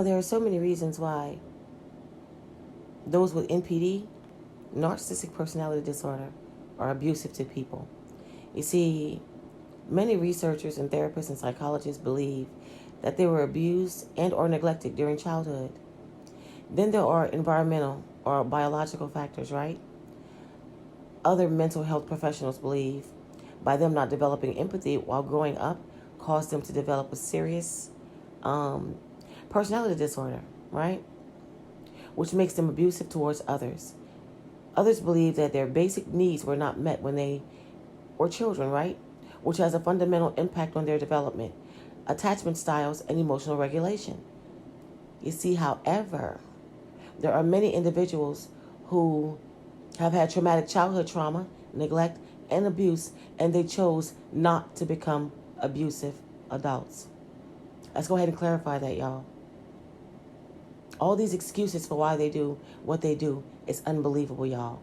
there are so many reasons why those with NPD, narcissistic personality disorder, are abusive to people. You see, many researchers and therapists and psychologists believe that they were abused and or neglected during childhood. Then there are environmental or biological factors, right? Other mental health professionals believe by them not developing empathy while growing up caused them to develop a serious personality disorder, right? Which makes them abusive towards others. Others believe that their basic needs were not met when they were children, right? Which has a fundamental impact on their development, attachment styles, and emotional regulation. You see, however, there are many individuals who have had traumatic childhood trauma, neglect, and abuse, and they chose not to become abusive adults. Let's go ahead and clarify that, y'all. All these excuses for why they do what they do is unbelievable, y'all.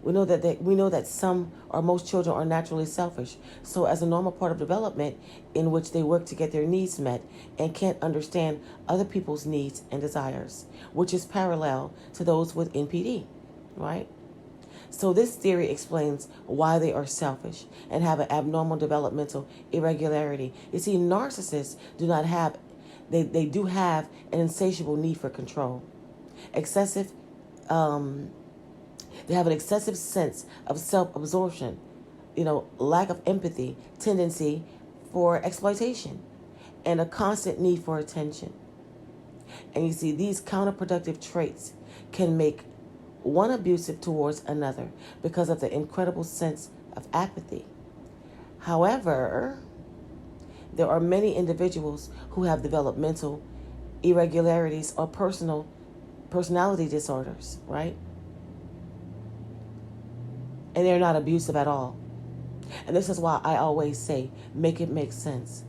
We know that some or most children are naturally selfish. So as a normal part of development in which they work to get their needs met and can't understand other people's needs and desires, which is parallel to those with NPD, right? So this theory explains why they are selfish and have an abnormal developmental irregularity. You see, narcissists do not have, they do have an insatiable need for control. They have an excessive sense of self-absorption, lack of empathy, tendency for exploitation, and a constant need for attention. And you see, these counterproductive traits can make one abusive towards another because of the incredible sense of apathy. However, there are many individuals who have developmental irregularities or personality disorders, right? And they're not abusive at all. And this is why I always say, make it make sense.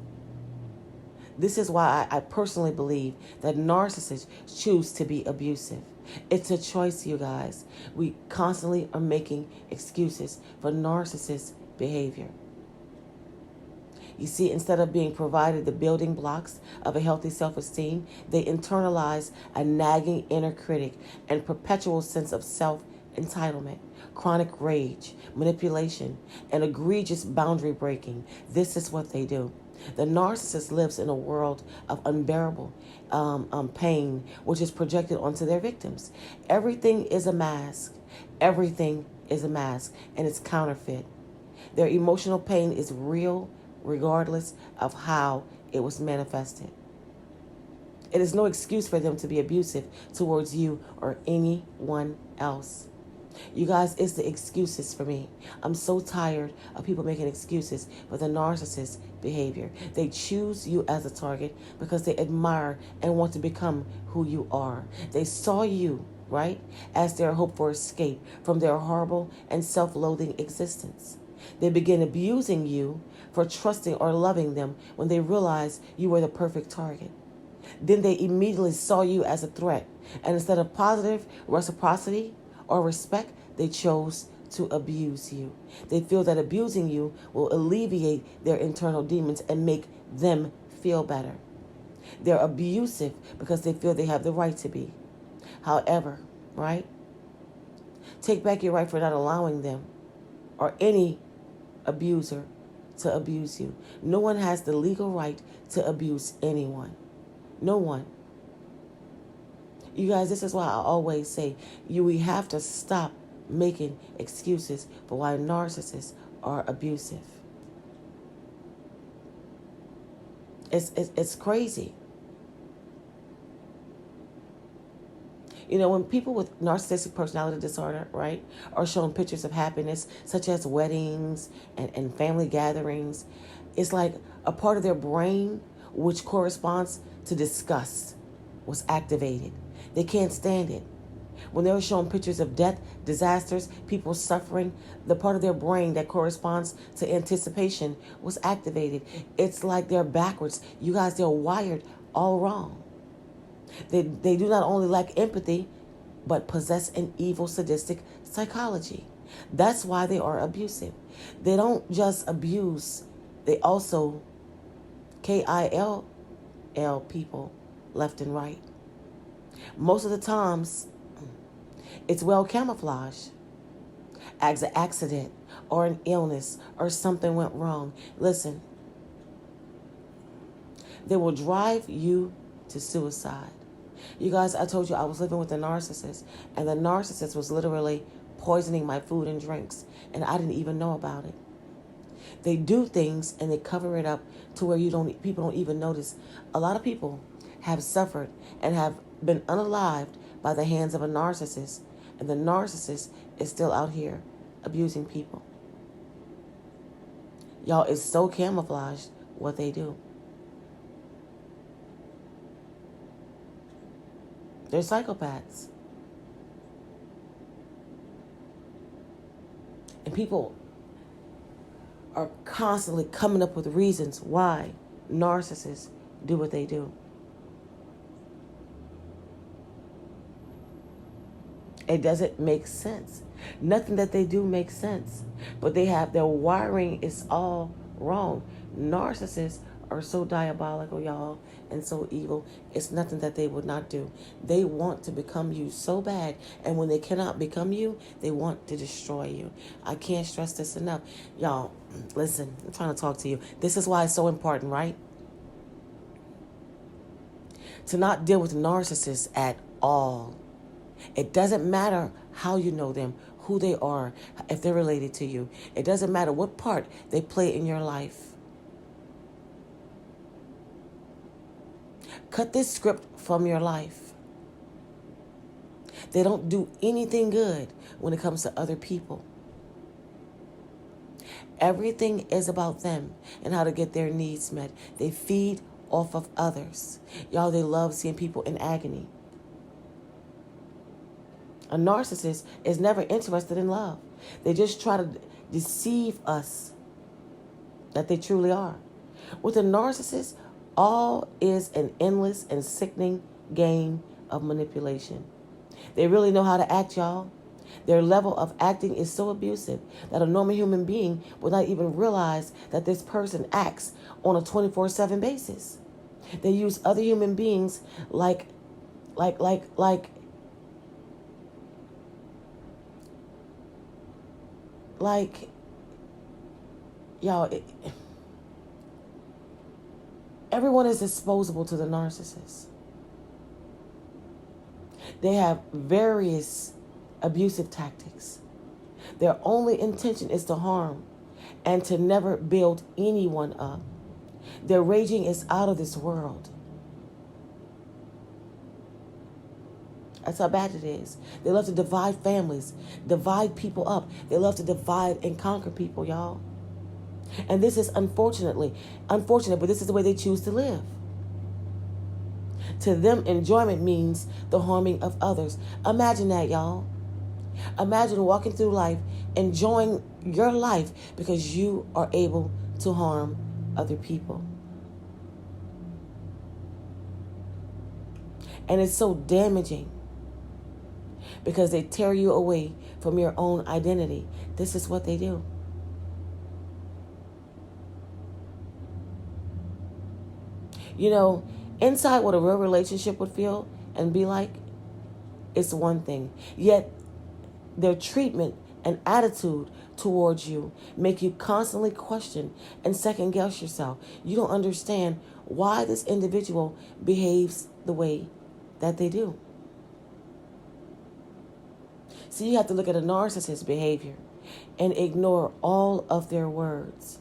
This is why I personally believe that narcissists choose to be abusive. It's a choice, you guys. We constantly are making excuses for narcissist behavior. You see, instead of being provided the building blocks of a healthy self-esteem, they internalize a nagging inner critic and perpetual sense of self-entitlement, chronic rage, manipulation, and egregious boundary breaking. This is what they do. The narcissist lives in a world of unbearable pain, which is projected onto their victims. Everything is a mask. Everything is a mask, and it's counterfeit. Their emotional pain is real, regardless of how it was manifested. It is no excuse for them to be abusive towards you or anyone else. You guys, it's the excuses for me. I'm so tired of people making excuses for the narcissist behavior. They choose you as a target because they admire and want to become who you are. They saw you, right, as their hope for escape from their horrible and self-loathing existence. They begin abusing you for trusting or loving them when they realize you were the perfect target. Then they immediately saw you as a threat, and instead of positive reciprocity or respect, they chose to abuse you. They feel that abusing you will alleviate their internal demons and make them feel better. They're abusive because they feel they have the right to be. However, right? Take back your right for not allowing them or any abuser to abuse you. No one has the legal right to abuse anyone. No one. You guys, this is why I always say we have to stop making excuses for why narcissists are abusive. It's crazy. When people with narcissistic personality disorder, right, are shown pictures of happiness, such as weddings and family gatherings, it's like a part of their brain, which corresponds to disgust, was activated. They can't stand it. When they were shown pictures of death, disasters, people suffering, the part of their brain that corresponds to anticipation was activated. It's like they're backwards. You guys, they're wired all wrong. They do not only lack empathy, but possess an evil, sadistic psychology. That's why they are abusive. They don't just abuse, they also kill people left and right. Most of the times, it's well camouflaged as an accident or an illness or something went wrong. Listen, they will drive you to suicide. You guys, I told you I was living with a narcissist, and the narcissist was literally poisoning my food and drinks, and I didn't even know about it. They do things and they cover it up to where people don't even notice. A lot of people have suffered and have been unalived by the hands of a narcissist, and the narcissist is still out here abusing people. Y'all, it's so camouflaged what they do. They're psychopaths. And people are constantly coming up with reasons why narcissists do what they do. It doesn't make sense. Nothing that they do makes sense. But their wiring is all wrong. Narcissists are so diabolical, y'all, and so evil. It's nothing that they would not do. They want to become you so bad, and when they cannot become you, they want to destroy you. I can't stress this enough. Y'all, listen, I'm trying to talk to you. This is why it's so important, right? To not deal with narcissists at all. It doesn't matter how you know them, who they are, if they're related to you. It doesn't matter what part they play in your life. Cut this script from your life. They don't do anything good when it comes to other people. Everything is about them and how to get their needs met. They feed off of others. Y'all, they love seeing people in agony. A narcissist is never interested in love. They just try to deceive us that they truly are. With a narcissist, all is an endless and sickening game of manipulation. They really know how to act, y'all. Their level of acting is so abusive that a normal human being would not even realize that this person acts on a 24/7 basis. They use other human beings like y'all, everyone is disposable to the narcissist. They have various abusive tactics. Their only intention is to harm and to never build anyone up. Their raging is out of this world. That's how bad it is. They love to divide families, divide people up. They love to divide and conquer people, y'all. And this is unfortunate, but this is the way they choose to live. To them, enjoyment means the harming of others. Imagine that, y'all. Imagine walking through life, enjoying your life because you are able to harm other people. And it's so damaging because they tear you away from your own identity. This is what they do. You know, inside what a real relationship would feel and be like, it's one thing. Yet their treatment and attitude towards you make you constantly question and second guess yourself. You don't understand why this individual behaves the way that they do. So you have to look at a narcissist's behavior and ignore all of their words.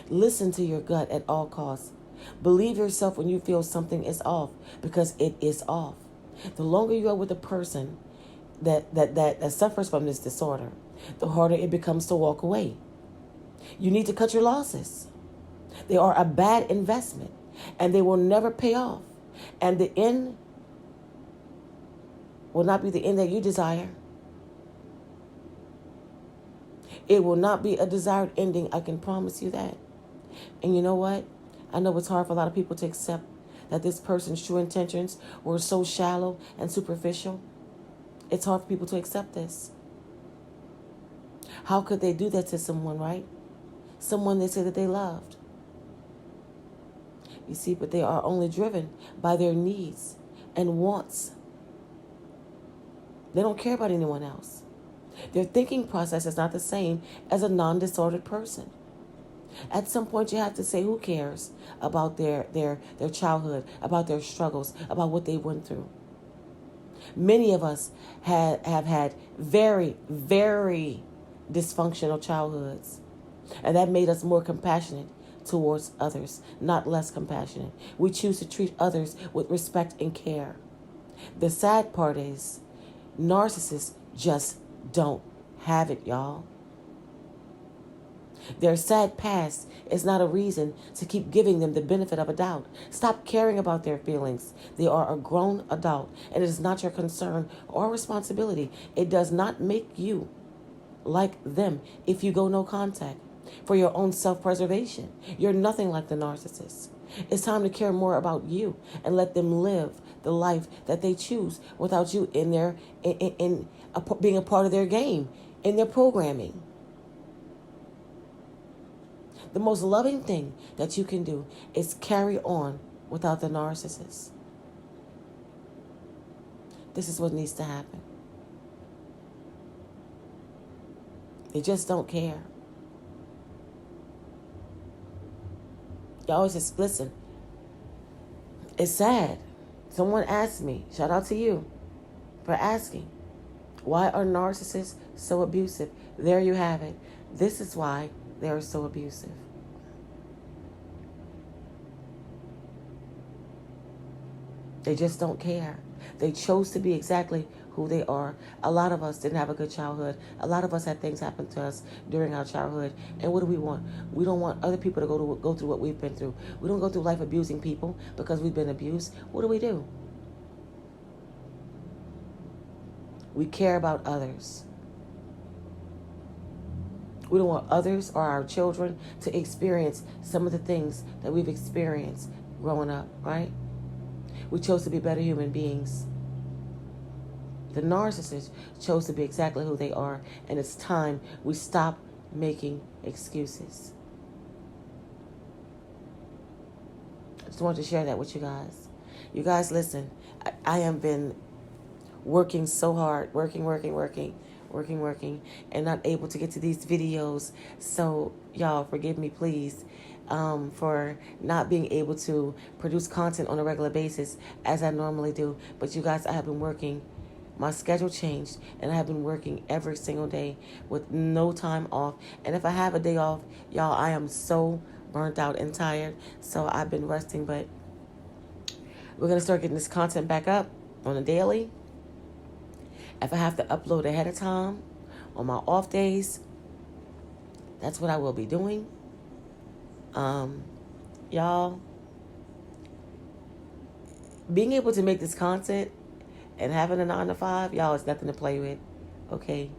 Listen to your gut at all costs. Believe yourself when you feel something is off, because it is off. The longer you are with a person that suffers from this disorder, the harder it becomes to walk away. You need to cut your losses. They are a bad investment, and they will never pay off. And the end will not be the end that you desire. It will not be a desired ending, I can promise you that. And you know what? I know it's hard for a lot of people to accept that this person's true intentions were so shallow and superficial. It's hard for people to accept this. How could they do that to someone, right? Someone they say that they loved. You see, but they are only driven by their needs and wants. They don't care about anyone else. Their thinking process is not the same as a non-disordered person. At some point, you have to say, who cares about their childhood, about their struggles, about what they went through? Many of us have had very, very dysfunctional childhoods. And that made us more compassionate towards others, not less compassionate. We choose to treat others with respect and care. The sad part is, narcissists just don't have it, y'all. Their sad past is not a reason to keep giving them the benefit of a doubt. Stop caring about their feelings. They are a grown adult, and it is not your concern or responsibility. It does not make you like them if you go no contact. For your own self-preservation, you're nothing like the narcissist. It's time to care more about you and let them live the life that they choose without you in being a part of their game, in their programming. The most loving thing that you can do is carry on without the narcissist. This is what needs to happen. They just don't care. Y'all always just listen. It's sad. Someone asked me, shout out to you for asking, why are narcissists so abusive? There you have it. This is why they are so abusive. They just don't care. They chose to be exactly who they are. A lot of us didn't have a good childhood. A lot of us had things happen to us during our childhood. And what do we want? We don't want other people to go through what we've been through. We don't go through life abusing people because we've been abused. What do? We care about others. We don't want others or our children to experience some of the things that we've experienced growing up, right? We chose to be better human beings. The narcissist chose to be exactly who they are, and it's time we stop making excuses. I just wanted to share that with you guys. You guys, listen, I have been working so hard, working, and not able to get to these videos. So, y'all, forgive me, please, for not being able to produce content on a regular basis as I normally do. But you guys, I have been working. My schedule changed, and I have been working every single day with no time off. And if I have a day off, y'all, I am so burnt out and tired. So I've been resting, but we're going to start getting this content back up on a daily. If I have to upload ahead of time on my off days, that's what I will be doing. Y'all, being able to make this content and having a 9 to 5, y'all, is nothing to play with. Okay?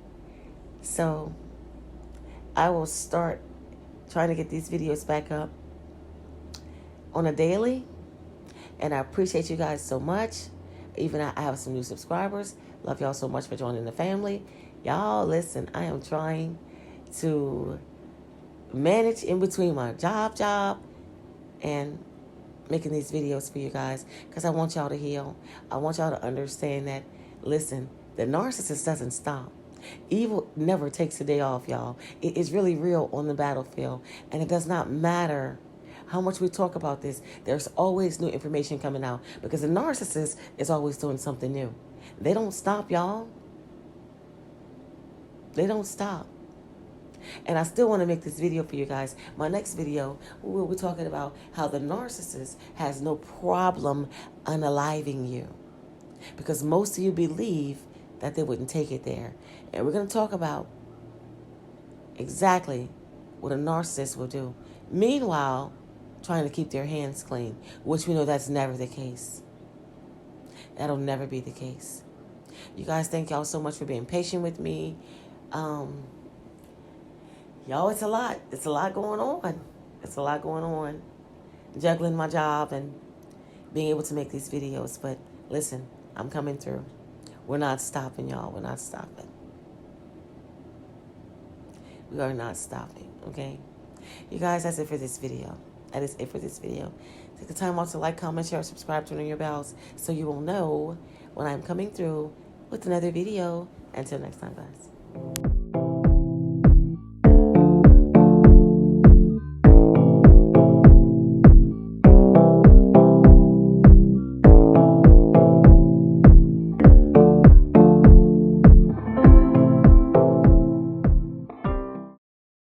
So I will start trying to get these videos back up on a daily. And I appreciate you guys so much. Even I have some new subscribers. Love y'all so much for joining the family. Y'all, listen, I am trying to manage in between my job and making these videos for you guys, because I want y'all to heal. I want y'all to understand that, listen, the narcissist doesn't stop. Evil never takes a day off, y'all. It is really real on the battlefield, and it does not matter how much we talk about this. There's always new information coming out, because the narcissist is always doing something new. They don't stop, y'all. They don't stop. And I still want to make this video for you guys. My next video, we'll be talking about how the narcissist has no problem unaliving you, because most of you believe that they wouldn't take it there. And we're going to talk about exactly what a narcissist will do. Meanwhile, trying to keep their hands clean, which we know that's never the case. That'll never be the case. You guys, thank y'all so much for being patient with me. Y'all, it's a lot. It's a lot going on. It's a lot going on. Juggling my job and being able to make these videos. But listen, I'm coming through. We're not stopping, y'all. We're not stopping. We are not stopping, okay? You guys, that's it for this video. That is it for this video. Take the time out to like, comment, share, subscribe, turn on your bells so you will know when I'm coming through with another video. Until next time, guys.